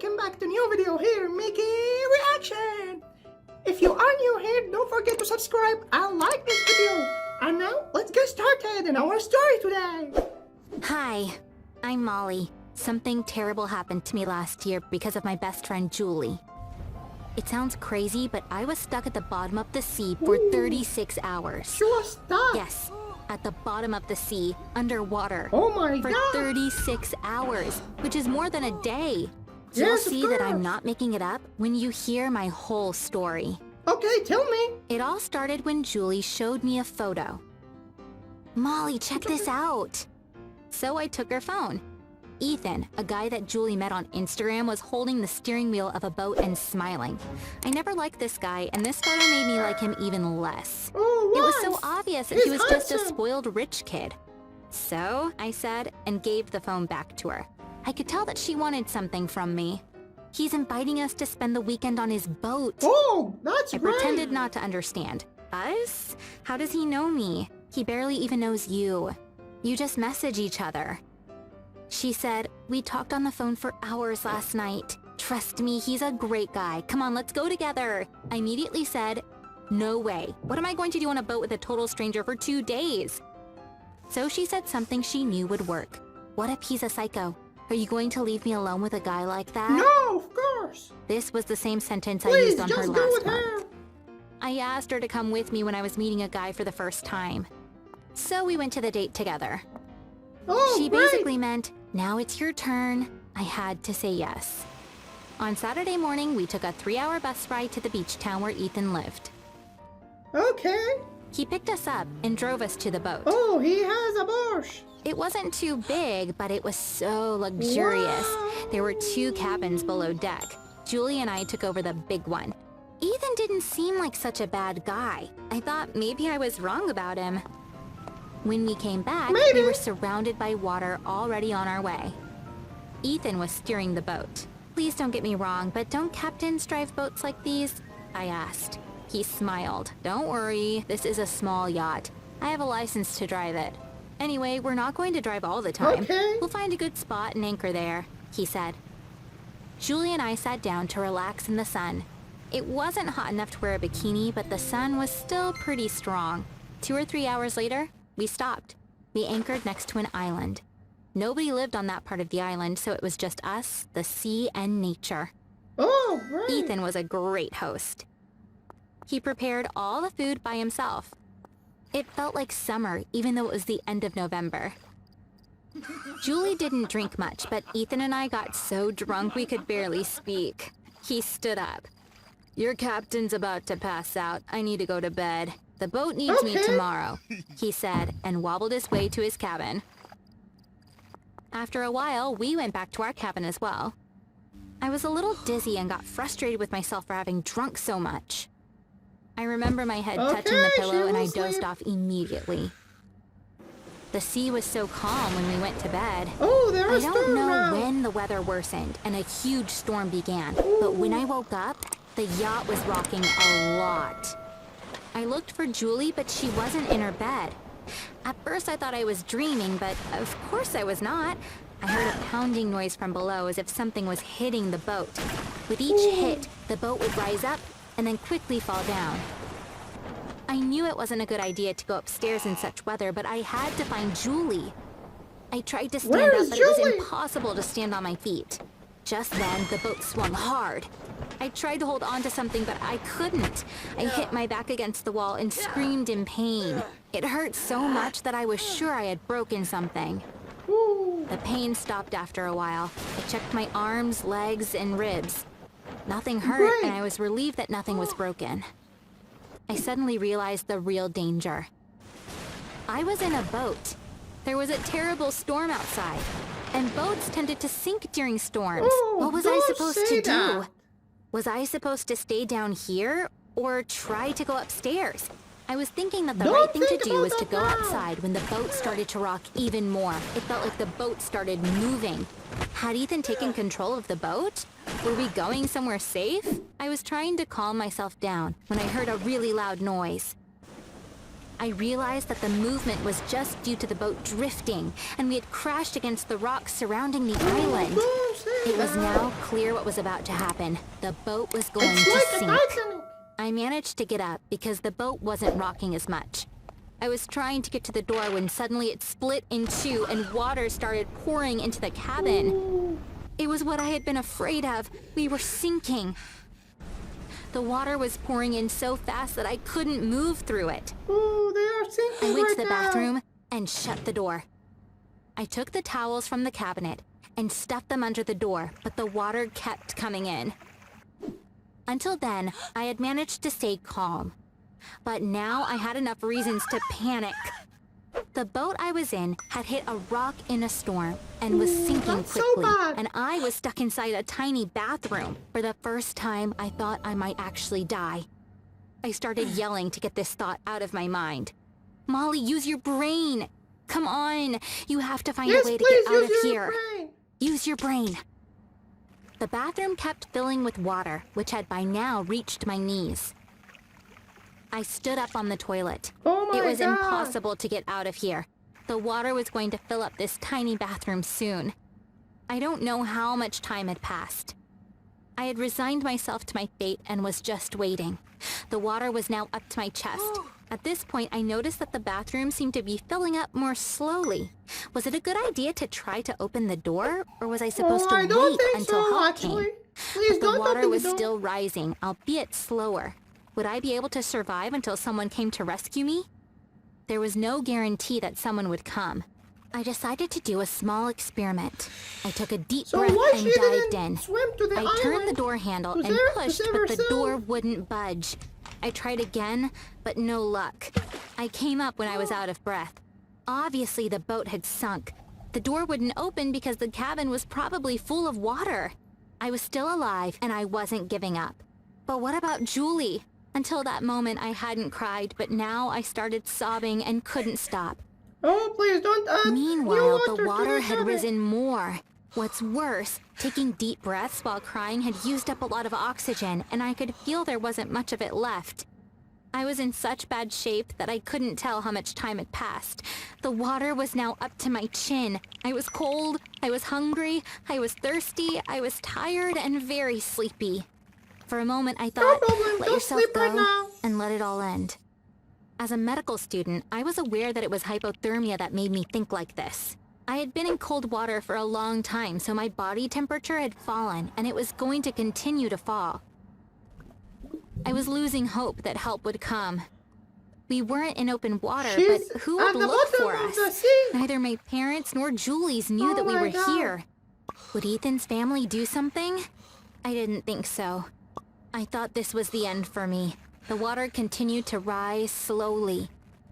welcome back to new video here, Mickey Reaction! If you are new here, don't forget to subscribe and like this video. And now, let's get started in our story today. Hi, I'm Molly. Something terrible happened to me last year because of my best friend Julie. It sounds crazy, but I was stuck at the bottom of the sea for 36 hours. She was stuck? Yes, at the bottom of the sea, underwater. Oh my for God! 36 hours, which is more than a day. So Yes, you'll of see that I'm course. not making it up when you hear my whole story. Okay, tell me. It all started when Julie showed me a photo. Molly, check this out. So I took her phone. Ethan, a guy that Julie met on Instagram, was holding the steering wheel of a boat and smiling. I never liked this guy, and this photo made me like him even less. Oh, It what? was so obvious that He's he was just a handsome. spoiled rich kid. So, I said, and gave the phone back to her. I could tell that she wanted something from me. He's inviting us to spend the weekend on his boat. Oh, that's I great. pretended not to understand. Us? How does he know me? He barely even knows you. You just message each other. She said, we talked on the phone for hours last night. Trust me, he's a great guy. Come on, let's go together. I immediately said, no way. What am I going to do on a boat with a total stranger for 2 days? So she said something she knew would work. What if he's a psycho? Are you going to leave me alone with a guy like that? No, of course. This was the same sentence I Please, used on her just go last with month. her. I asked her to come with me when I was meeting a guy for the first time. So we went to the date together. Oh, She great. basically meant, now it's your turn. I had to say yes. On Saturday morning, we took a 3-hour bus ride to the beach town where Ethan lived. Okay. He picked us up and drove us to the boat. Oh, he has a Porsche. It wasn't too big, but it was so luxurious. Wow. There were 2 cabins below deck. Julie and I took over the big one. Ethan didn't seem like such a bad guy. I thought maybe I was wrong about him. When we came back, Maybe. we were surrounded by water already on our way. Ethan was steering the boat. Please don't get me wrong, but don't captains drive boats like these? I asked. He smiled. Don't worry, this is a small yacht. I have a license to drive it. Anyway, we're not going to drive all the time. Okay. We'll find a good spot and anchor there, he said. Julie and I sat down to relax in the sun. It wasn't hot enough to wear a bikini, but the sun was still pretty strong. 2 or 3 hours later, we stopped. We anchored next to an island. Nobody lived on that part of the island, so it was just us, the sea, and nature. Oh, great. Ethan was a great host. He prepared all the food by himself. It felt like summer, even though it was the end of November. Julie didn't drink much, but Ethan and I got so drunk we could barely speak. He stood up. Your captain's about to pass out. I need to go to bed. The boat needs me Okay. tomorrow, he said, and wobbled his way to his cabin. After a while, we went back to our cabin as well. I was a little dizzy and got frustrated with myself for having drunk so much. I remember my head touching the Okay, pillow she and I will dozed sleep. off immediately. The sea was so calm when we went to bed. Oh, there I is don't storm know now. when the weather worsened and a huge storm began, but when I woke up, the yacht was rocking a lot. I looked for Julie, but she wasn't in her bed. At first I thought I was dreaming, but of course I was not. I heard a pounding noise from below as if something was hitting the boat. With each hit, the boat would rise up and then quickly fall down. I knew it wasn't a good idea to go upstairs in such weather, but I had to find Julie. I tried to stand Where up, is but it was Julie? impossible to stand on my feet. Just then, the boat swung hard. I tried to hold on to something, but I couldn't. I hit my back against the wall and screamed in pain. It hurt so much that I was sure I had broken something. Ooh. The pain stopped after a while. I checked my arms, legs, and ribs. Nothing hurt, Great. and I was relieved that nothing was broken. I suddenly realized the real danger. I was in a boat. There was a terrible storm outside, and boats tended to sink during storms. Oh, What was I don't supposed say to do? that. Was I supposed to stay down here or try to go upstairs? I was thinking that the Don't right thing to think do about was to that go now. outside when the boat started to rock even more. It felt like the boat started moving. Had Ethan taken control of the boat? Were we going somewhere safe? I was trying to calm myself down when I heard a really loud noise. I realized that the movement was just due to the boat drifting, and we had crashed against the rocks surrounding the island. It was now clear what was about to happen. The boat was going to sink. I managed to get up because the boat wasn't rocking as much. I was trying to get to the door when suddenly it split in two and water started pouring into the cabin. It was what I had been afraid of. We were sinking. The water was pouring in so fast that I couldn't move through it. Oh, they are sinking. I went to the bathroom and shut the door. I took the towels from the cabinet and stuffed them under the door, but the water kept coming in. Until then, I had managed to stay calm. But now I had enough reasons to panic. The boat I was in had hit a rock in a storm and was sinking quickly, and I was stuck inside a tiny bathroom. For the first time, I thought I might actually die. I started yelling to get this thought out of my mind. Molly, use your brain! Come on! You have to find a way to get out of here. Use your brain. The bathroom kept filling with water, which had by now reached my knees. I stood up on the toilet. It was impossible to get out of here. The water was going to fill up this tiny bathroom soon. I don't know how much time had passed. I had resigned myself to my fate and was just waiting. The water was now up to my chest. At this point, I noticed that the bathroom seemed to be filling up more slowly. Was it a good idea to try to open the door, or was I supposed to wait until help came? But the water was still rising, albeit slower. Would I be able to survive until someone came to rescue me? There was no guarantee that someone would come. I decided to do a small experiment. I took a deep breath and dived in. I turned the door handle and pushed, but the door wouldn't budge. I tried again, but no luck. I came up when I was out of breath. Obviously, the boat had sunk. The door wouldn't open because the cabin was probably full of water. I was still alive, and I wasn't giving up. But what about Julie? Until that moment, I hadn't cried, but now I started sobbing and couldn't stop. Oh, please don't add Meanwhile, the water had risen more. What's worse, taking deep breaths while crying had used up a lot of oxygen, and I could feel there wasn't much of it left. I was in such bad shape that I couldn't tell how much time had passed. The water was now up to my chin. I was cold, I was hungry, I was thirsty, I was tired and very sleepy. For a moment, I thought, let yourself go and let it all end. As a medical student, I was aware that it was hypothermia that made me think like this. I had been in cold water for a long time, so my body temperature had fallen, and it was going to continue to fall. I was losing hope that help would come. We weren't in open water, but who would look for us? Neither my parents nor Julie's knew that we were here. Would Ethan's family do something? I didn't think so. I thought this was the end for me. The water continued to rise slowly.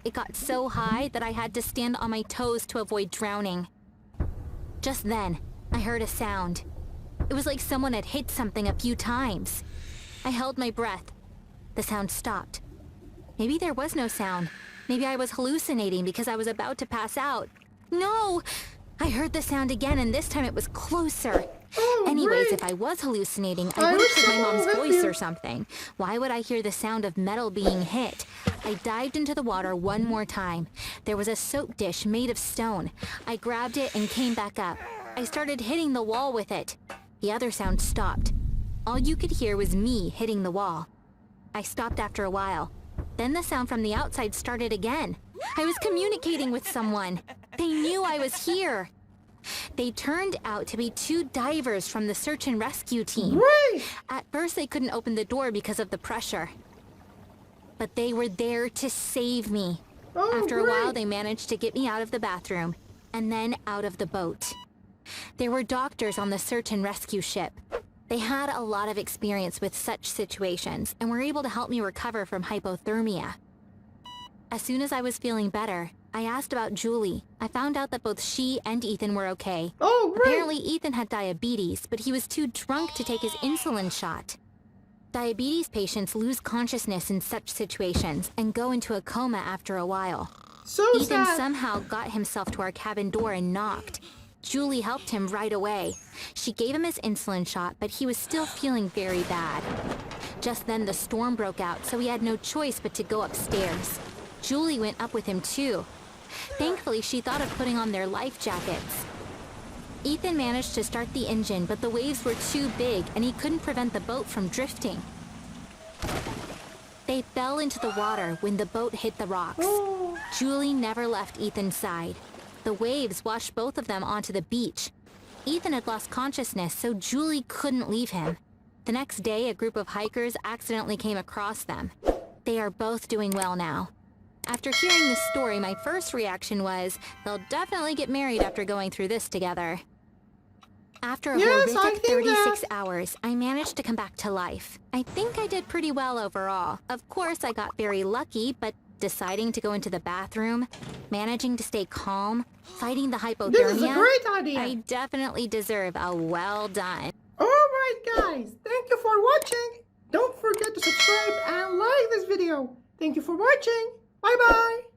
It got so high that I had to stand on my toes to avoid drowning. Just then, I heard a sound. It was like someone had hit something a few times. I held my breath. The sound stopped. Maybe there was no sound. Maybe I was hallucinating because I was about to pass out. No! I heard the sound again, and this time it was closer. Anyways, if I was hallucinating, I would have heard my mom's voice or something. Why would I hear the sound of metal being hit? I dived into the water one more time. There was a soap dish made of stone. I grabbed it and came back up. I started hitting the wall with it. The other sound stopped. All you could hear was me hitting the wall. I stopped after a while. Then the sound from the outside started again. I was communicating with someone. They knew I was here. They turned out to be two divers from the search and rescue team. At first, they couldn't open the door because of the pressure. But they were there to save me. After a while, they managed to get me out of the bathroom, and then out of the boat. There were doctors on the search and rescue ship. They had a lot of experience with such situations, and were able to help me recover from hypothermia. As soon as I was feeling better, I asked about Julie. I found out that both she and Ethan were okay. Apparently, Ethan had diabetes, but he was too drunk to take his insulin shot. Diabetes patients lose consciousness in such situations and go into a coma after a while. Ethan somehow got himself to our cabin door and knocked. Julie helped him right away. She gave him his insulin shot, but he was still feeling very bad. Just then, the storm broke out, so he had no choice but to go upstairs. Julie went up with him too. Thankfully, she thought of putting on their life jackets. Ethan managed to start the engine, but the waves were too big and he couldn't prevent the boat from drifting. They fell into the water when the boat hit the rocks. Julie never left Ethan's side. The waves washed both of them onto the beach. Ethan had lost consciousness, so Julie couldn't leave him. The next day, a group of hikers accidentally came across them. They are both doing well now. After hearing this story, my first reaction was, they'll definitely get married after going through this together. After a horrific 36 hours, I managed to come back to life. I think I did pretty well overall. Of course, I got very lucky, but deciding to go into the bathroom, managing to stay calm, fighting the hypothermia, This is a great idea. I definitely deserve a well done. Alright guys, thank you for watching. Don't forget to subscribe and like this video. Thank you for watching. Bye bye.